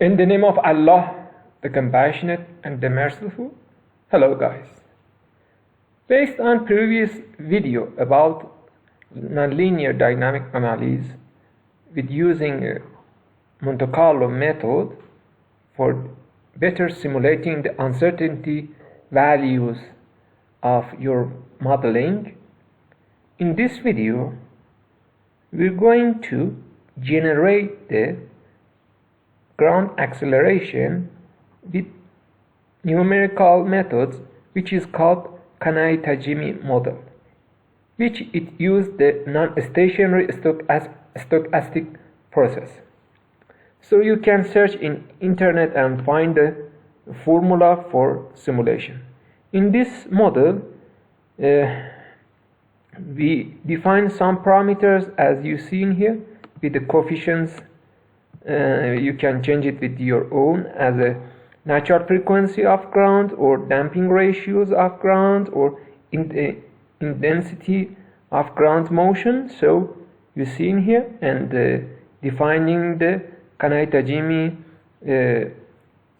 In the name of Allah, the Compassionate and the Merciful. Hello guys. Based on previous video about nonlinear dynamic analysis with using Monte-Carlo method for better simulating the uncertainty values of your modeling, in this video we're going to generate the ground acceleration with numerical methods, which is called Kanai-Tajimi model, which it used the non-stationary stochastic process. So you can search in internet and find the formula for simulation. In this model, we define some parameters as you see in here with the coefficients. You can change it with your own as a natural frequency of ground or damping ratios of ground or intensity of ground motion. So you see in here, and defining the Kanai-Tajimi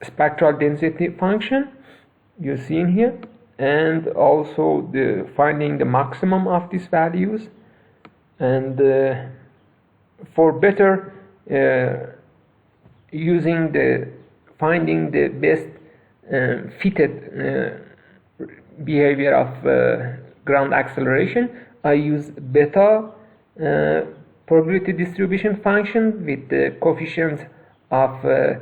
spectral density function you see in here, and also finding the maximum of these values, and for better finding the best fitted behavior of ground acceleration, I use beta probability distribution function with the coefficients of A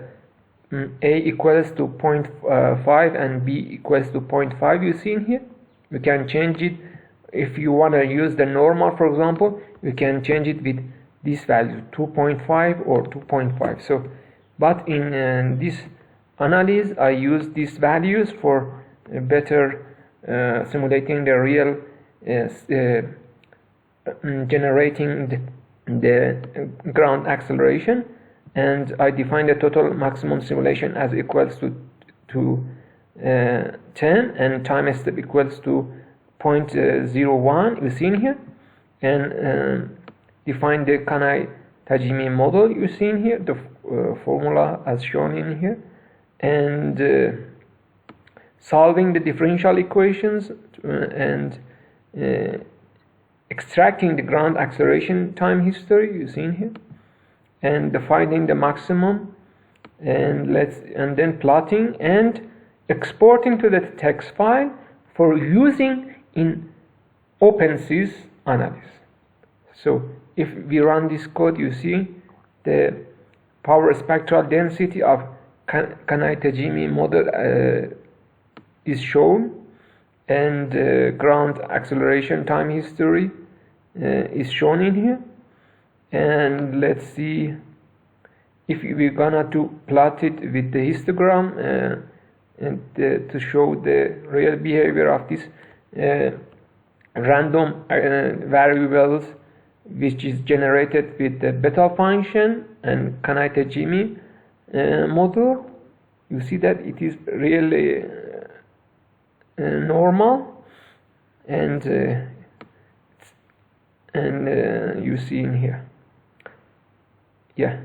equals to 0.5 and B equals to 0.5 you see in here. You can change it if you want to use the normal, for example. You can change it with this value 2.5 or 2.5. So but in this analysis I use these values for better simulating the real generating the ground acceleration, and I define the total maximum simulation as equals to 10 and time step equals to 0.01 you see in here, and define the Kanai-Tajimi model you see in here, the formula as shown in here, and solving the differential equations and extracting the ground acceleration time history you see in here, and finding the maximum, and then plotting and exporting to the text file for using in Openseees analysis. So if we run this code, you see the power spectral density of Kanai-Tajimi model is shown, and ground acceleration time history is shown in here. And let's see if we're gonna to plot it with the histogram and to show the real behavior of this random variables, which is generated with the beta function and Kanai-Tajimi model. You see that it is really normal, and you see in here, yeah,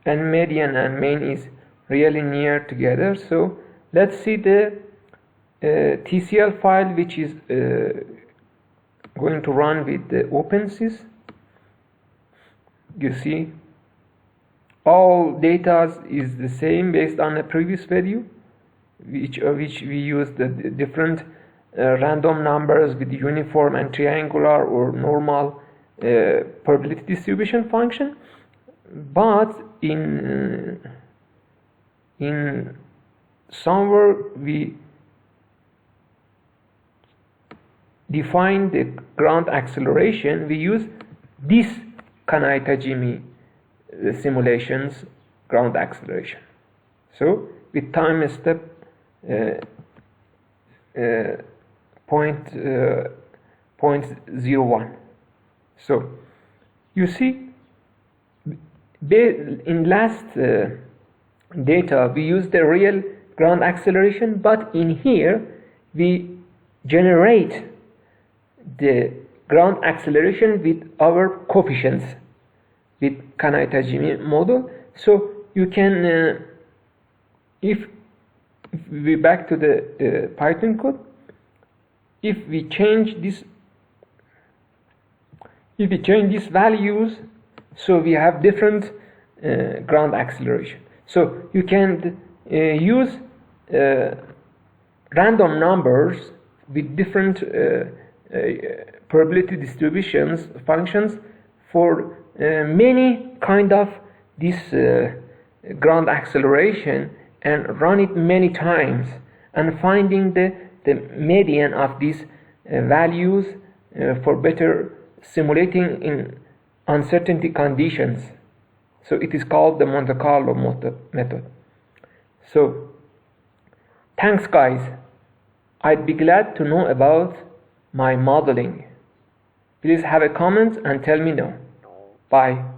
and median and mean is really near together. So let's see the TCL file, which is going to run with the Openseees. You see all data is the same based on the previous video, which we use the different random numbers with uniform and triangular or normal probability distribution function. But in somewhere we define the ground acceleration, we use this Kanai-Tajimi simulations ground acceleration. So with time step 0.01. So you see in last data we use the real ground acceleration, but in here we generate the ground acceleration with our coefficients with Kanai-Tajimi model. So you can, if we back to the Python code, if we change these values, so we have different ground acceleration. So you can use random numbers with different probability distributions functions for many kind of this ground acceleration, and run it many times, and finding the median of these values for better simulating in uncertainty conditions. So it is called the Monte-Carlo method. So thanks guys. I'd be glad to know about my modeling. Please have a comment and tell me no. Bye.